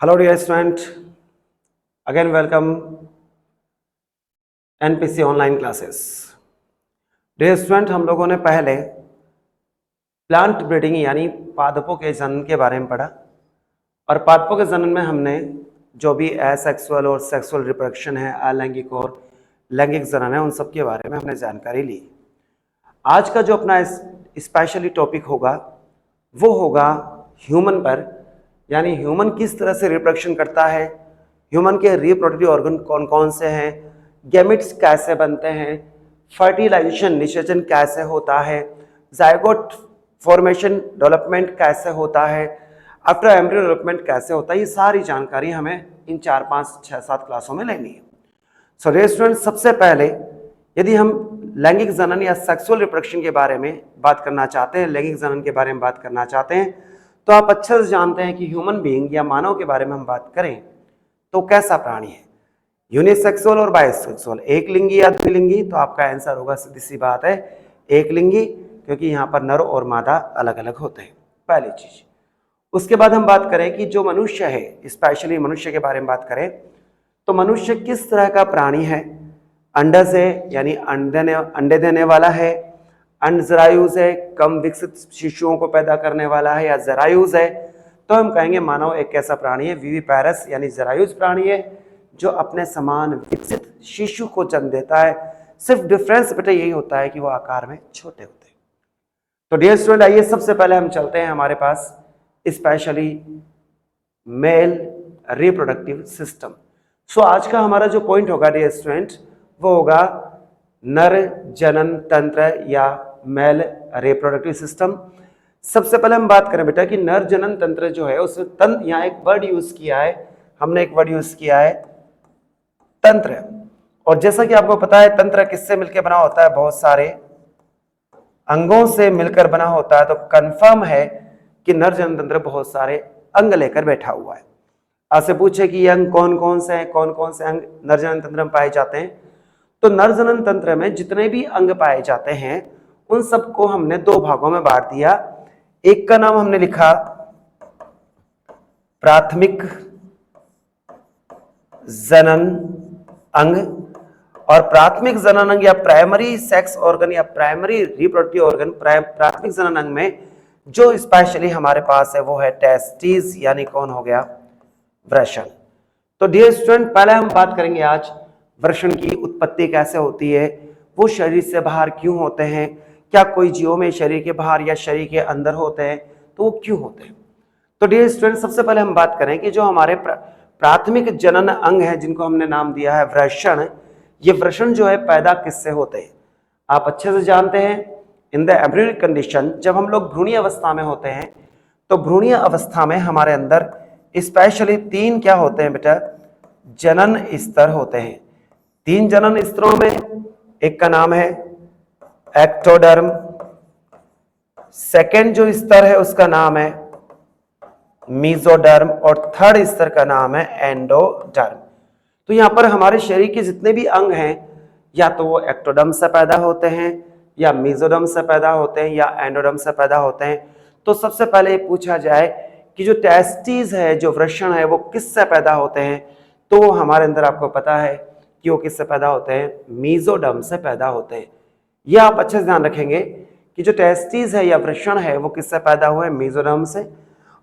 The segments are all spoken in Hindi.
Hello dear student, again welcome NPC online classes. Dear student, हम लोगों ने पहले प्लांट ब्रीडिंग यानी पादपों के जनन के बारे में पढ़ा और पादपों के जनन में हमने जो भी एसेक्सुअल और सेक्सुअल रिप्रोडक्शन है, अलैंगिक और लैंगिक जनन है, उन सब के बारे में हमने जानकारी ली। आज का जो अपना स्पेशली टॉपिक होगा वो होगा ह्यूमन पर, यानी ह्यूमन किस तरह से रिप्रोडक्शन करता है, ह्यूमन के रिप्रोडक्टिव ऑर्गन कौन कौन से हैं, गैमेट्स कैसे बनते हैं, फर्टिलाइजेशन निषेचन कैसे होता है, जायगोट फॉर्मेशन डेवलपमेंट कैसे होता है, आफ्टर एम्ब्रियो डेवलपमेंट कैसे होता है। ये सारी जानकारी हमें इन 4, 5, 6, 7 क्लासों में लेनी है। सो डियर स्टूडेंट, सबसे पहले यदि हम लैंगिक जनन या सेक्सुअल रिप्रोडक्शन के बारे में बात करना चाहते हैं, लैंगिक जनन के बारे में बात करना चाहते हैं, तो आप अच्छे से जानते हैं कि ह्यूमन बीइंग या मानव के बारे में हम बात करें तो कैसा प्राणी है, यूनिसेक्सुअल और बाइसेक्सुअल, एक लिंगी या द्विलिंगी। तो आपका आंसर होगा, सीधी सी बात है, एक लिंगी, क्योंकि यहाँ पर नर और मादा अलग अलग होते हैं, पहली चीज। उसके बाद हम बात करें कि जो मनुष्य है, स्पेशली मनुष्य के बारे में बात करें तो मनुष्य किस तरह का प्राणी है, अंडज है यानी अंडे देने वाला है, अंडजरायुज है, कम विकसित शिशुओं को पैदा करने वाला है, या जरायुज है। तो हम कहेंगे मानव एक ऐसा प्राणी है, विविपैरस यानी जरायुज प्राणी है, जो अपने समान विकसित शिशु को जन्म देता है। सिर्फ डिफरेंस बेटा यही होता है कि वो आकार में छोटे होते हैं। तो डियर स्टूडेंट, आइए सबसे पहले हम चलते हैं हमारे पास स्पेशली मेल रिप्रोडक्टिव सिस्टम। सो आज का हमारा जो पॉइंट होगा डियर स्टूडेंट, वो होगा नर जनन तंत्र या मेल रिप्रोडक्टिव सिस्टम। सबसे पहले हम बात करें बेटा कि नर जनन तंत्र जो है, उस तंत्र, यहाँ एक वर्ड यूज किया है हमने, एक वर्ड यूज किया है तंत्र। और जैसा कि आपको पता है तंत्र किससे मिलकर बना होता है, बहुत सारे अंगों से मिलकर बना होता है। तो कंफर्म है कि नर जनन तंत्र बहुत सारे अंग लेकर बैठा हुआ है। आपसे पूछे कि ये अंग कौन कौन से हैं, कौन कौन से अंग नर जनन तंत्र में पाए जाते हैं, तो नर जनन तंत्र में जितने भी अंग पाए जाते हैं उन सबको हमने 2 भागों में बांट दिया। एक का नाम हमने लिखा प्राथमिक जनन अंग, और प्राथमिक जनन अंग या प्राइमरी सेक्स ऑर्गन या प्राइमरी रिप्रोडक्टिव ऑर्गन, प्राथमिक जनन अंग में जो स्पेशली हमारे पास है वो है टेस्टिस, यानी कौन हो गया, वृषण। तो डियर स्टूडेंट, पहले हम बात करेंगे आज वृषण की उत्पत्ति कैसे होती है, वो शरीर से बाहर क्यों होते हैं, क्या कोई जीवों में शरीर के बाहर या शरीर के अंदर होते हैं, तो वो क्यों होते हैं। तो डियर स्टूडेंट, सबसे पहले हम बात करें कि जो हमारे प्राथमिक जनन अंग है जिनको हमने नाम दिया है वृषण, ये वृषण जो है पैदा किससे होते हैं। आप अच्छे से जानते हैं, इन द एम्ब्रियोनिक कंडीशन, जब हम लोग भ्रूणीय अवस्था में होते हैं तो भ्रूणीय अवस्था में हमारे अंदर स्पेशली 3 क्या होते हैं बेटा, जनन स्तर होते हैं। 3 जनन स्तरों में एक का नाम है एक्टोडर्म, सेकेंड जो स्तर है उसका नाम है मीजोडर्म, और थर्ड स्तर का नाम है एंडोडर्म। तो यहाँ पर हमारे शरीर के जितने भी अंग हैं, या तो वो एक्टोडर्म से पैदा होते हैं, या मीजोडर्म से पैदा होते हैं, या एंडोडर्म से पैदा होते हैं। तो सबसे पहले ये पूछा जाए कि जो टेस्टिस है, जो वृषण है, वो किससे पैदा होते हैं, तो वो हमारे अंदर आपको पता है कि वो किससे पैदा होते हैं, मीजोडर्म से पैदा होते हैं। ये आप अच्छे से ध्यान रखेंगे कि जो टेस्टिस है या वृषण है वो किससे पैदा हुए, मीजोडर्म से।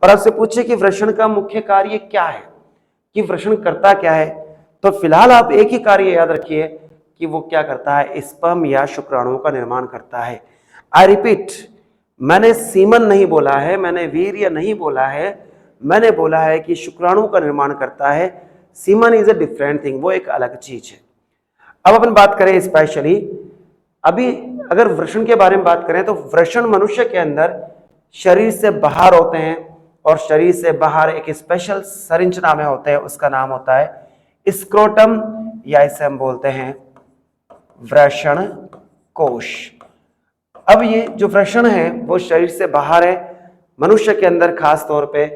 और आपसे पूछे कि वृषण का मुख्य कार्य क्या है, कि वृषण करता क्या है, तो फिलहाल आप एक ही कार्य याद रखिए कि वो क्या करता है, स्पर्म या शुक्राणुओं का निर्माण करता है। आई रिपीट, मैंने सीमन नहीं बोला है, मैंने वीर्य नहीं बोला है, मैंने बोला है कि शुक्राणु का निर्माण करता है। Semen is a different thing, वो एक अलग चीज है। अब अपन बात करें स्पेशली, अभी अगर वृषण के बारे में बात करें तो वृषण मनुष्य के अंदर शरीर से बाहर होते हैं, और शरीर से बाहर एक स्पेशल संरचना में होते हैं, उसका नाम होता है स्क्रोटम, या इसे हम बोलते हैं वृषण कोश। अब ये जो वृषण है वो शरीर से बाहर है मनुष्य के अंदर खास तौर पे,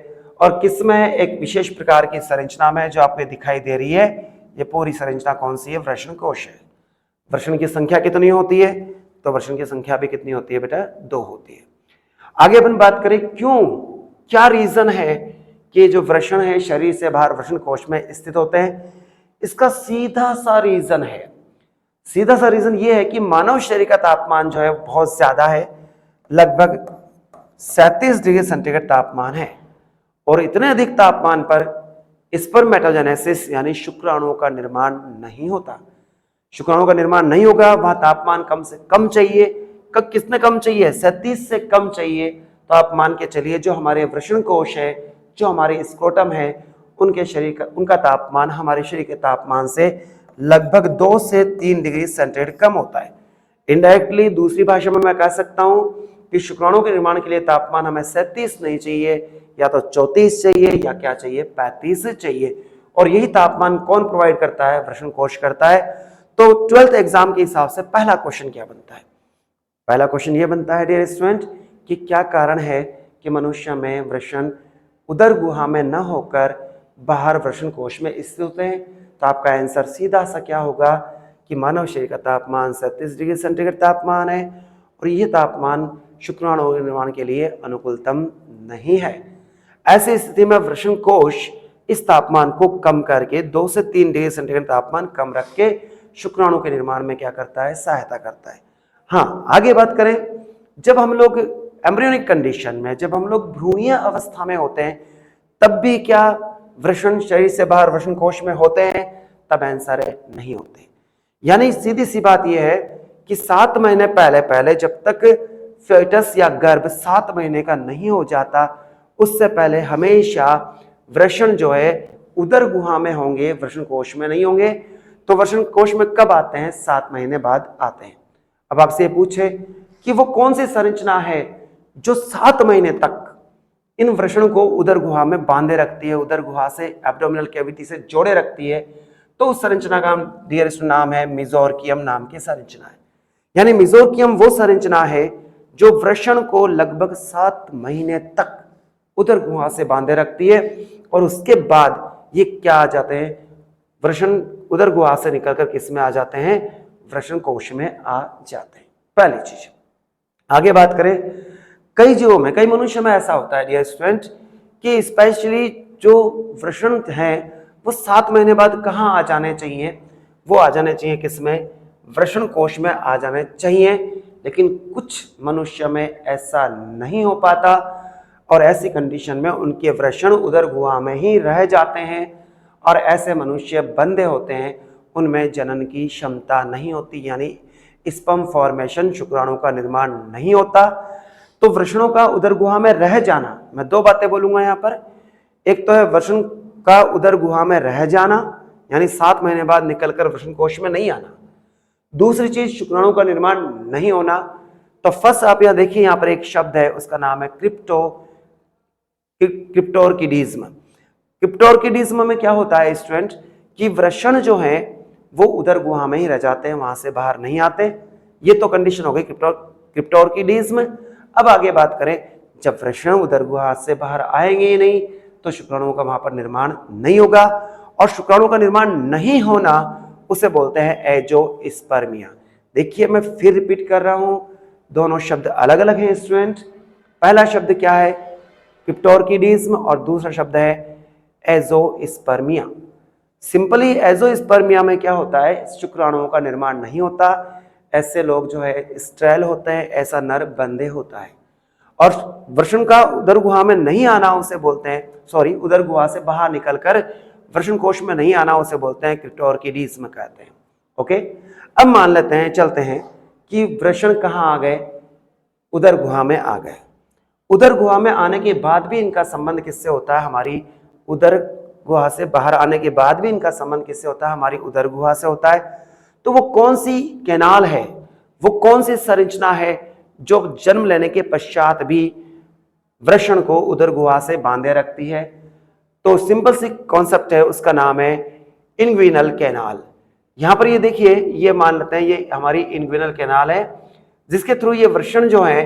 और किसमें है, एक विशेष प्रकार की संरचना में जो आपको दिखाई दे रही है। ये पूरी संरचना कौन सी है, वृषण कोश है। वृषण की संख्या कितनी होती है, तो वृषण की संख्या भी कितनी होती है बेटा, 2 होती है। आगे अपन बात करें क्यों, क्या रीजन है कि जो वृषण है शरीर से बाहर वृषण कोश में स्थित होते हैं? इसका सीधा सा रीजन ये है कि मानव शरीर का तापमान जो है बहुत ज्यादा है, लगभग 37 डिग्री सेंटीग्रेड तापमान है। और इतने अधिक तापमान पर स्पर्मेटोजेनेसिस यानी शुक्राणुओं का निर्माण नहीं होता। शुक्राणुओं का निर्माण नहीं होगा, वहां तापमान कम से कम चाहिए। कितने कम चाहिए? 37 से कम चाहिए। तो आप मान के चलिए जो हमारे वृषण कोश है, जो हमारे स्क्रोटम है, उनका तापमान हमारे शरीर के तापमान से लगभग 2 से 3 डिग्री सेंटीग्रेड कम होता है। इनडायरेक्टली दूसरी भाषा में मैं कह सकता हूं कि शुक्राणुओं के निर्माण के लिए तापमान हमें 37 नहीं चाहिए, या तो 34 चाहिए, या क्या चाहिए? 35 चाहिए। और यही तापमान कौन प्रोवाइड करता है? वृषण कोश करता है। तो 12th एग्जाम के हिसाब से पहला क्वेश्चन क्या बनता है? पहला क्वेश्चन ये बनता है डियर स्टूडेंट कि क्या कारण है कि मनुष्य में वृषण उदर गुहा में न होकर बाहर वृषण कोश में स्थित होते हैं? तो आपका आंसर सीधा सा क्या होगा कि मानव शरीर का तापमान 37 डिग्री सेंटीग्रेड तापमान है, और यह तापमान शुक्राणुओं के निर्माण के लिए अनुकूलतम नहीं है। ऐसी स्थिति में वृषण कोश इस तापमान को कम करके 2 से 3 डिग्री सेंटीग्रेड तापमान कम रख के शुक्राणु के निर्माण में क्या करता है? सहायता करता है। हाँ, आगे बात करें, जब हम लोग एम्ब्रियोनिक कंडीशन में, जब हम लोग भ्रूणीय अवस्था में होते हैं, तब भी क्या वृषण शरीर से बाहर वृषण कोश में होते हैं? तब आंसर है नहीं होते। यानी सीधी सी बात यह है कि 7 महीने पहले जब तक फेटस या गर्भ 7 महीने का नहीं हो जाता, उससे पहले हमेशा वृषण जो है उदर गुहा में होंगे, वृषण कोश में नहीं होंगे। तो वृषण कोश में कब आते हैं? 7 महीने बाद आते हैं। अब आपसे पूछे कि वो कौन सी संरचना है जो 7 महीने तक इन वृषण को उदर गुहा में बांधे रखती है, उदर गुहा से एब्डोमिनल कैविटी से जोड़े रखती है? तो उस संरचना का डियरेस्ट नाम है मेसोर्कियम नाम की संरचना है। यानी मेसोर्कियम वो संरचना है जो वृषण को लगभग 7 महीने तक उदर गुहा से बांधे रखती है, और उसके बाद ये क्या आ जाते हैं? वृषण उदर गुहा से निकलकर किस में आ जाते हैं? वृषण कोश में आ जाते हैं। पहली चीज। आगे बात करें, कई जीवों में, कई मनुष्य में ऐसा होता है डियर स्टूडेंट कि स्पेशली जो वृषण हैं वो 7 महीने बाद कहाँ आ जाने चाहिए? वो आ जाने चाहिए किसमें? वृषण कोश में आ जाने चाहिए। लेकिन कुछ मनुष्य में ऐसा नहीं हो पाता, और ऐसी कंडीशन में उनके वृषण उदर गुहा में ही रह जाते हैं, और ऐसे मनुष्य बंधे होते हैं, उनमें जनन की क्षमता नहीं होती, यानी स्पर्म फॉर्मेशन, शुक्राणु का निर्माण नहीं होता। तो वृषणों का उदर गुहा में रह जाना, मैं 2 बातें बोलूंगा यहाँ पर। एक तो है वृषण का उदर गुहा में रह जाना, यानी 7 महीने बाद निकलकर वृषण कोश में नहीं आना। दूसरी चीज शुक्राणु का निर्माण नहीं होना। तो फर्स्ट आप यहां देखिए, यहां पर एक शब्द है, उसका नाम है क्रिप्टोर्किडिज्म। क्रिप्टोर्किडिज्म में क्या होता है स्टूडेंट कि वृषण जो है वो उदर गुहा में ही रह जाते हैं, वहां से बाहर नहीं आते। ये तो कंडीशन हो गई क्रिप्टोर्किडिज्म। अब आगे बात करें, जब वृषण उदर गुहा से बाहर आएंगे ही नहीं तो शुक्राणुओं का वहां पर निर्माण नहीं होगा, और शुक्राणु का निर्माण नहीं होना उसे बोलते हैं एंजियोस्पर्मिया। देखिए मैं फिर रिपीट कर रहा हूं, दोनों शब्द अलग अलग हैं स्टूडेंट। पहला शब्द क्या है? क्रिप्टोर्किडिज्म, और दूसरा शब्द है एंजियोस्पर्मिया। सिंपली एंजियोस्पर्मिया में क्या होता है? शुक्राणुओं का निर्माण नहीं होता, ऐसे लोग जो है स्टेराइल होते हैं, ऐसा नर बंधे होता है। और वृषण का उदर गुहा में नहीं आना उसे बोलते हैं, सॉरी, उदर गुहा से बाहर निकलकर वृषण कोश में नहीं आना उसे बोलते हैं क्रिप्टोर्किडिज्म कहते हैं। ओके, अब मान लेते हैं, चलते हैं कि वृषण कहाँ आ गए? उदर गुहा में आ गए। उदर गुहा में आने के बाद भी इनका संबंध किससे होता है? हमारी उदर गुहा से बाहर आने के बाद भी इनका संबंध किससे होता है? हमारी उदर गुहा से होता है। तो वो कौन सी कैनाल है, वो कौन सी संरचना है जो जन्म लेने के पश्चात भी वृषण को उदर गुहा से बांधे रखती है? तो सिंपल सी कॉन्सेप्ट है, उसका नाम है इंग्विनल कैनाल। यहां पर ये देखिए, ये मान लेते हैं ये हमारी इंग्विनल कैनाल है, जिसके थ्रू ये वृषण जो है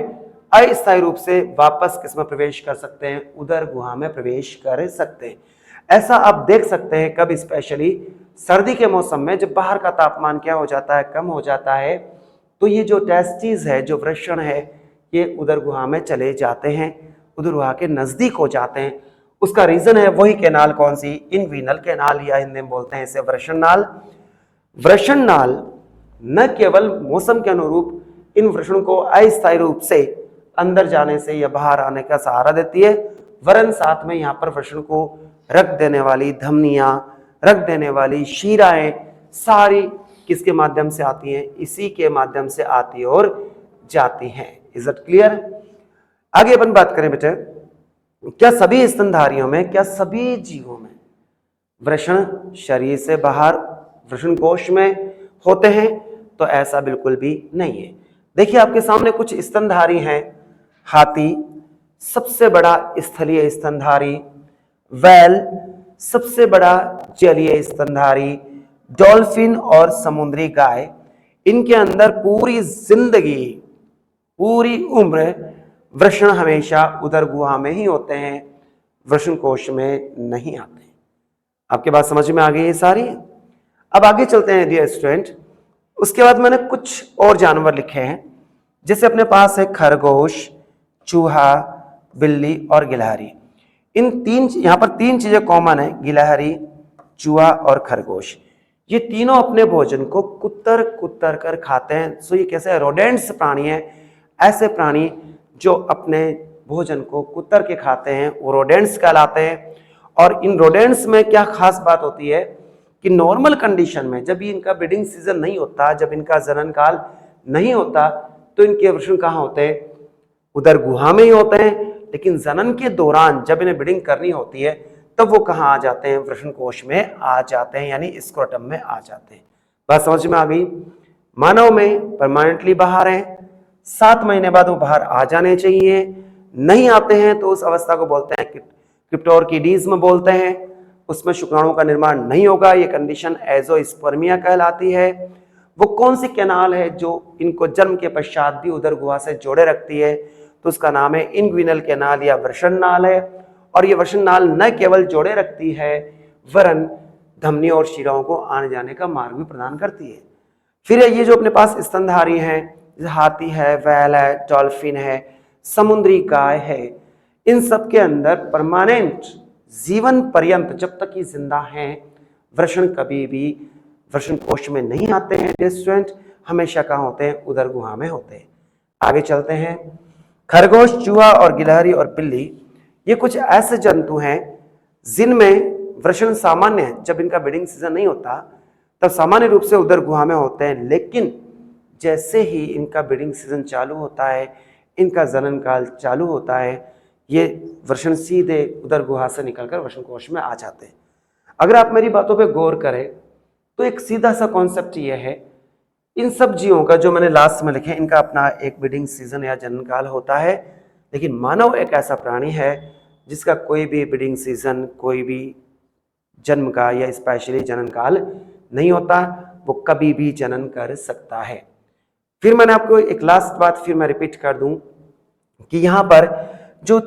अस्थायी रूप से वापस किसमें प्रवेश कर सकते हैं? उदर गुहा में प्रवेश कर सकते हैं। ऐसा आप देख सकते हैं कब? स्पेशली सर्दी के मौसम में, जब बाहर का तापमान क्या हो जाता है? कम हो जाता है, तो ये जो टेस्टिस है, जो वृषण है, ये उदर गुहा में चले जाते हैं, उदर गुहा के नजदीक हो जाते हैं, उसका रीजन है वही कैनाल, कौन सी, इनवीनल कैनाल, या हिंदी में बोलते हैं इसे वृषण नाल। वृषण नाल न केवल मौसम के अनुरूप इन वृषण को अस्थायी रूप से अंदर जाने से या बाहर आने का सहारा देती है, वरन साथ में यहाँ पर वृषण को रख देने वाली धमनियां, रख देने वाली शिराएं सारी किसके माध्यम से आती हैं, इसी के माध्यम से आती और जाती हैं। Is it clear? आगे अपन बात करें बेटे, क्या सभी स्तनधारियों में, क्या सभी जीवों में वृषण शरीर से बाहर वृषण कोश में होते हैं? तो ऐसा बिल्कुल भी नहीं है। देखिए आपके सामने कुछ स्तनधारी हैं। हाथी सबसे बड़ा स्थलीय स्तनधारी, वैल सबसे बड़ा जलीय स्तनधारी, डॉल्फिन और समुद्री गाय, इनके अंदर पूरी जिंदगी, पूरी उम्र वृषण हमेशा उदर गुहा में ही होते हैं, वृषण कोश में नहीं आते। आपके बात समझ में आ गई है सारी? अब आगे चलते हैं डियर स्टूडेंट। उसके बाद मैंने कुछ और जानवर लिखे हैं, जैसे अपने पास है खरगोश, चूहा, बिल्ली और गिलहरी। इन तीन, यहां पर तीन चीजें कॉमन है, गिलहरी, चूहा और खरगोश। ये तीनों अपने भोजन को कुतर कुतर कर खाते हैं। सो ये कैसे रोडेंट्स प्राणी है, ऐसे प्राणी जो अपने भोजन को कुतर के खाते हैं वो रोडेंट्स कहलाते हैं। और इन रोडेंट्स में क्या खास बात होती है कि नॉर्मल कंडीशन में जब इनका ब्रीडिंग सीजन नहीं होता, जब इनका जनन काल नहीं होता, तो इनके वृषण कहाँ होते हैं? उदर गुहा में ही होते हैं। लेकिन जनन के दौरान जब इन्हें ब्रीडिंग करनी होती है तब वो कहाँ आ जाते हैं? वृषण कोश में आ जाते हैं, यानी स्क्रोटम में आ जाते हैं। बात समझ में आ गई? मानव में परमानेंटली बाहर है, 7 महीने बाद वो बाहर आ जाने चाहिए। नहीं आते हैं तो उस अवस्था को बोलते हैं क्रिप्टोर्किडीज्म बोलते हैं। उसमें शुक्राणु का निर्माण नहीं होगा, ये कंडीशन एजोस्पर्मिया कहलाती है। वो कौन सी कैनाल है जो इनको जन्म के पश्चात भी उदर गुहा से जोड़े रखती है? तो उसका नाम है इनग्विनल कैनाल या वृषण नाल है। और ये वृषण नाल न केवल जोड़े रखती है, वरन धमनी और शिराओं को आने जाने का मार्ग भी प्रदान करती है। फिर ये जो अपने पास स्तनधारी हैं, हाथी है, वैल है, डॉल्फिन है, समुद्री गाय है, इन सब के अंदर परमानेंट जीवन पर्यंत जब तक ये जिंदा हैं, वृषण कभी भी वृषण कोश में नहीं आते हैं स्टूडेंट, हमेशा कहाँ होते हैं? उदर गुहा में होते हैं। आगे चलते हैं। खरगोश, चूहा और गिलहरी और बिल्ली ये कुछ ऐसे जंतु हैं जिनमें वृषण सामान्य है। जब इनका ब्रीडिंग सीजन नहीं होता तब सामान्य रूप से उदर गुहा में होते हैं, लेकिन जैसे ही इनका ब्रीडिंग सीजन चालू होता है, इनका जनन काल चालू होता है, ये वृषण सीधे उदर गुहा से निकलकर वृषण कोश में आ जाते हैं। अगर आप मेरी बातों पे गौर करें तो एक सीधा सा कॉन्सेप्ट ये है, इन सब जीवों का जो मैंने लास्ट में लिखे, इनका अपना एक ब्रीडिंग सीजन या जनन काल होता है। लेकिन मानव एक ऐसा प्राणी है जिसका कोई भी ब्रीडिंग सीजन, कोई भी जन्म का या स्पेशली जनन काल नहीं होता, वो कभी भी जनन कर सकता है। फिर मैंने आपको एक लास्ट बात फिर मैं रिपीट कर दूं कि यहाँ पर जो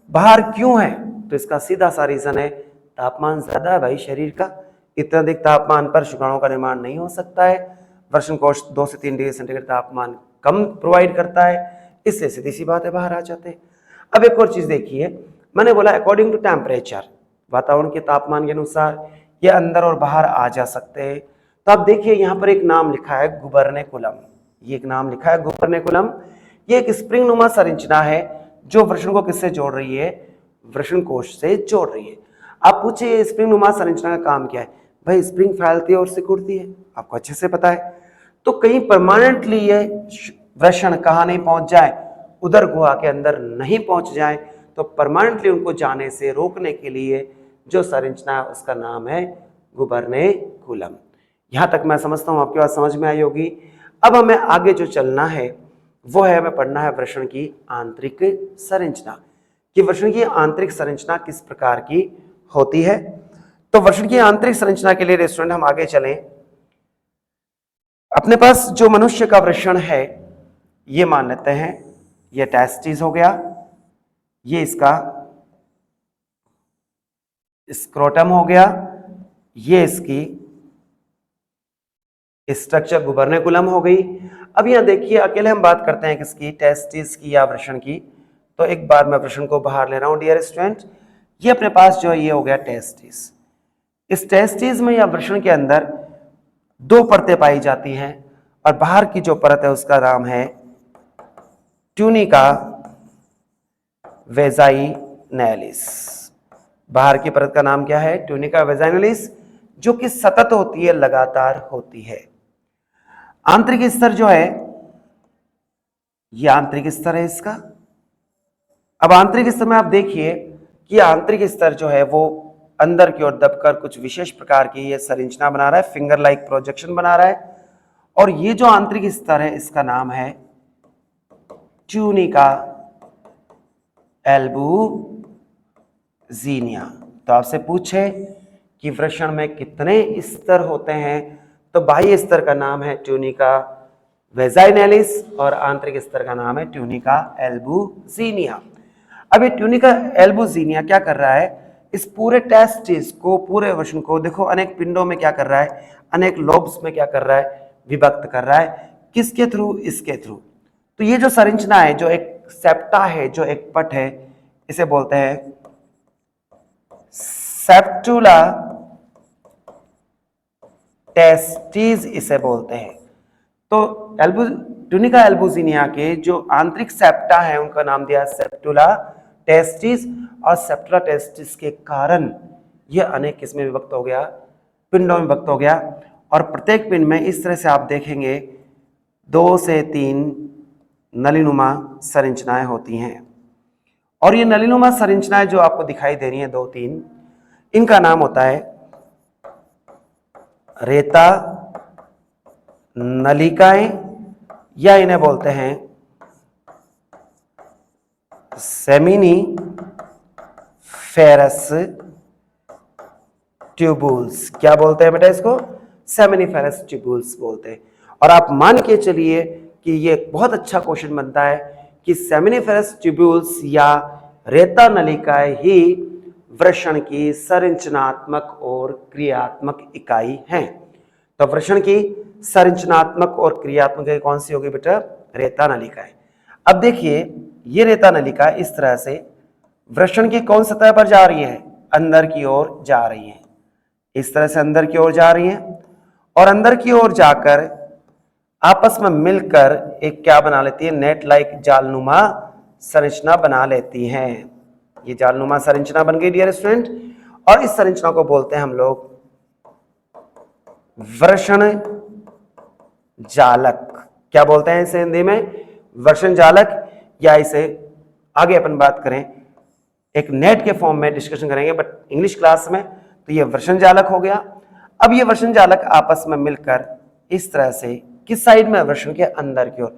बाहर क्यों है, तो इसका सीधा सा रीजन है तापमान ज्यादा है भाई शरीर का। इतना अधिक तापमान पर शुक्राणुओं का निर्माण नहीं हो सकता है। वृषण कोश 2 से 3 डिग्री सेंटीग्रेड तापमान कम प्रोवाइड करता है, इससे सीधी सी बात है बाहर आ जाते हैं। अब एक और चीज देखिए, मैंने बोला अकॉर्डिंग टू टेम्परेचर, वातावरण के तापमान के अनुसार ये अंदर और बाहर आ जा सकते हैं। तो आप देखिए यहाँ पर एक नाम लिखा है गुबर्नेकुलम, ये एक नाम लिखा है गुबर्नेकुलम। ये एक स्प्रिंग नुमा संरचना है जो वृषण को किससे जोड़ रही है? वृषण कोश से जोड़ रही है। आप पूछिए स्प्रिंग नुमा संरचना का काम क्या है? भाई स्प्रिंग फैलती है और सिकुड़ती है, आपको अच्छे से पता है। तो कहीं परमानेंटली ये वृषण कहाँ नहीं पहुंच जाए, उदर गुहा के अंदर नहीं पहुंच जाए, तो परमानेंटली उनको जाने से रोकने के लिए जो संरचना है उसका नाम है गुबर्नेकुलम। यहां तक मैं समझता हूं आपकी बात समझ में आई होगी। अब हमें आगे जो चलना है वो है, हमें पढ़ना है वृषण की आंतरिक संरचना, कि वृषण की आंतरिक संरचना किस प्रकार की होती है। तो वृषण की आंतरिक संरचना के लिए स्टूडेंट हम आगे चलें। अपने पास जो मनुष्य का वृषण है ये मान लेते हैं, ये टेस्टिस हो गया, ये इसका स्क्रोटम हो गया, ये इसकी स्ट्रक्चर गुबर्नेकुलम हो गई। अब यहां देखिए अकेले हम बात करते हैं किसकी? टेस्टिस की या वृषण की। तो एक बार मैं वृषण को बाहर ले रहा हूं डियर स्टूडेंट। ये अपने पास जो है ये हो गया टेस्टिस। इस टेस्टिस में या वृषण के अंदर दो परतें पाई जाती हैं और बाहर की जो परत है उसका नाम है ट्यूनिका वेजाइनैलिस। बाहर की परत का नाम क्या है? ट्यूनिका वेजाइनैलिस, जो कि सतत होती है, लगातार होती है। आंतरिक स्तर जो है ये आंतरिक स्तर है इसका। अब आंतरिक स्तर में आप देखिए कि आंतरिक स्तर जो है वो अंदर की ओर दबकर कुछ विशेष प्रकार की ये संरचना बना रहा है, फिंगर लाइक प्रोजेक्शन बना रहा है। और ये जो आंतरिक स्तर है इसका नाम है ट्यूनिका एल्बुजिनिया। तो आपसे पूछे कि वृषण में कितने स्तर होते हैं, तो बाह्य स्तर का नाम है ट्यूनिका वेजाइनैलिस और आंतरिक स्तर का नाम है ट्यूनिका एल्बुजिनिया। अब ये ट्यूनिका एल्बुजिनिया क्या कर रहा है? इस पूरे टेस्टिस को, पूरे वृषण को देखो अनेक पिंडों में क्या कर रहा है, अनेक लोब्स में क्या कर रहा है, विभक्त कर रहा है। किसके थ्रू? इसके थ्रू। तो ये जो संरचना है, जो एक सेप्टा है, जो एक पट है, इसे बोलते हैं सेप्टुला टेस्टिस, इसे बोलते हैं। तो ट्यूनिका एल्बुजिनिया के जो आंतरिक सेप्टा है उनका नाम दिया सेप्टुला टेस्टिस, और सेप्टुला टेस्टिस के कारण यह अनेक किस्में विभक्त हो गया, पिंडों में विभक्त हो गया। और प्रत्येक पिंड में इस तरह से आप देखेंगे 2 से 3 नलीनुमा संरचनाएं होती हैं। और ये नलीनुमा संरचनाएं जो आपको दिखाई दे रही हैं 2-3, इनका नाम होता है रेता नलिकाएं, या इन्हें बोलते हैं सेमिनिफेरस ट्यूबुल्स। क्या बोलते हैं बेटा इसको? सेमिनिफेरस ट्यूबुल्स बोलते हैं। और आप मान के चलिए कि ये बहुत अच्छा क्वेश्चन बनता है कि सेमिनिफेरस ट्यूबुल्स या रेता नलिकाएं ही वृषण की संरचनात्मक और क्रियात्मक इकाई हैं। तो वृषण की संरचनात्मक और क्रियात्मक इकाई कौन सी होगी बेटा? रेता नलिकाएं। अब देखिए ये रेता नलिका इस तरह से वृषण की कौन सतह पर जा रही है? अंदर की ओर जा रही है। इस तरह से अंदर की ओर जा रही है और अंदर की ओर जाकर आपस में मिलकर एक क्या बना लेती है? नेट लाइक जालनुमा संरचना बना लेती हैं। ये जालनुमा संरचना बन गई डियर स्टूडेंट, और इस संरचना को बोलते हैं हम लोग वृषण जालक। क्या बोलते हैं इसे हिंदी में? वृषण जालक, या इसे आगे अपन बात करें एक नेट के फॉर्म में डिस्कशन करेंगे, बट इंग्लिश क्लास में तो ये वृषण जालक हो गया। अब ये वृषण जालक आपस में मिलकर इस तरह से किस साइड में? वृषण के अंदर की ओर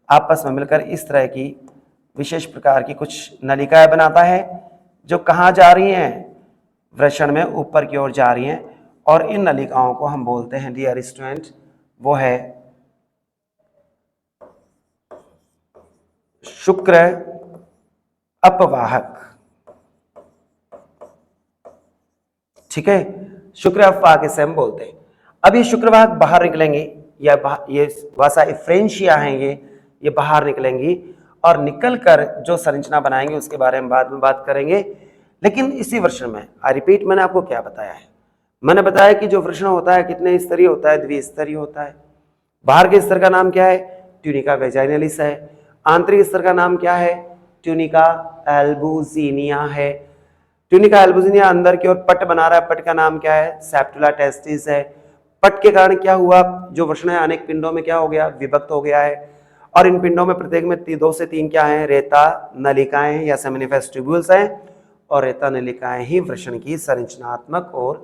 आपस में मिलकर इस तरह की विशेष प्रकार की कुछ नलिकाएं बनाता है, जो कहाँ जा रही हैं? वृषण में ऊपर की ओर जा रही हैं। और इन नलिकाओं को हम बोलते हैं डियर स्टूडेंट, वो है शुक्र अपवाहक। ठीक है, शुक्र अपवाहक इसे हम बोलते हैं। अब ये शुक्रवाहक बाहर निकलेंगे, या ये वासा इफ्रेंशिया हैं, ये बाहर निकलेंगी और निकलकर जो संरचना बनाएंगे उसके बारे में बाद में बात करेंगे। लेकिन इसी वृषण में आई रिपीट, मैंने आपको क्या बताया है? मैंने बताया कि जो वृषण होता है कितने स्तरीय होता है? द्विस्तरीय होता है। बाहर के स्तर का नाम क्या है? ट्यूनिका वेजाइनैलिस है। आंतरिक स्तर का नाम क्या है? ट्यूनिका एल्बुजिनिया है। ट्यूनिका एल्बुजिनिया अंदर की ओर पट बना रहा है, पट का नाम क्या है? सेप्टुला टेस्टिस है। पट के कारण क्या हुआ? जो वृषण है अनेक पिंडों में क्या हो गया? विभक्त हो गया है। और इन पिंडों में प्रत्येक में 2 से 3 क्या है? रेता नलिकाएं या सेमिनिफेरस ट्यूब्यूल्स हैं। और रेता नलिकाएं ही वृषण की संरचनात्मक और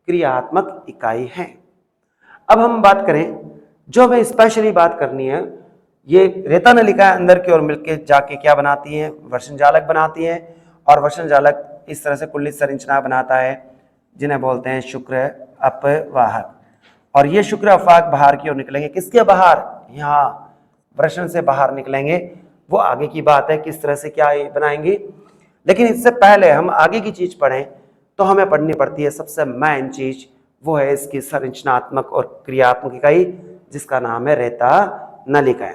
क्रियात्मक इकाई है। अब हम बात करें, जो हमें स्पेशली बात करनी है, ये रेता नलिकाएं अंदर की ओर मिलकर जाके क्या बनाती हैं? वृषण जालक बनाती हैं। और वृषण जालक इस तरह से कुल्लित संरचना बनाता है, जिन्हें बोलते हैं शुक्र अपवाहक। और ये शुक्र अपवाहक बाहर की ओर निकलेंगे। किसके बाहर? यहाँ वृषण से बाहर निकलेंगे। वो आगे की बात है किस तरह से क्या बनाएंगी। लेकिन इससे पहले हम आगे की चीज पढ़ें तो हमें पढ़नी पड़ती है सबसे मेन चीज, वो है इसकी संरचनात्मक और क्रियात्मक इकाई, जिसका नाम है रेता नलिकाएं।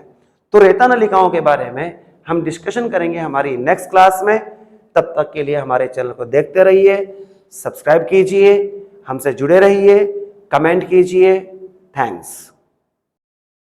तो रेता नलिकाओं के बारे में हम डिस्कशन करेंगे हमारी नेक्स्ट क्लास में। तब तक के लिए हमारे चैनल को देखते रहिए, सब्सक्राइब कीजिए, हमसे जुड़े रहिए, कमेंट कीजिए। थैंक्स।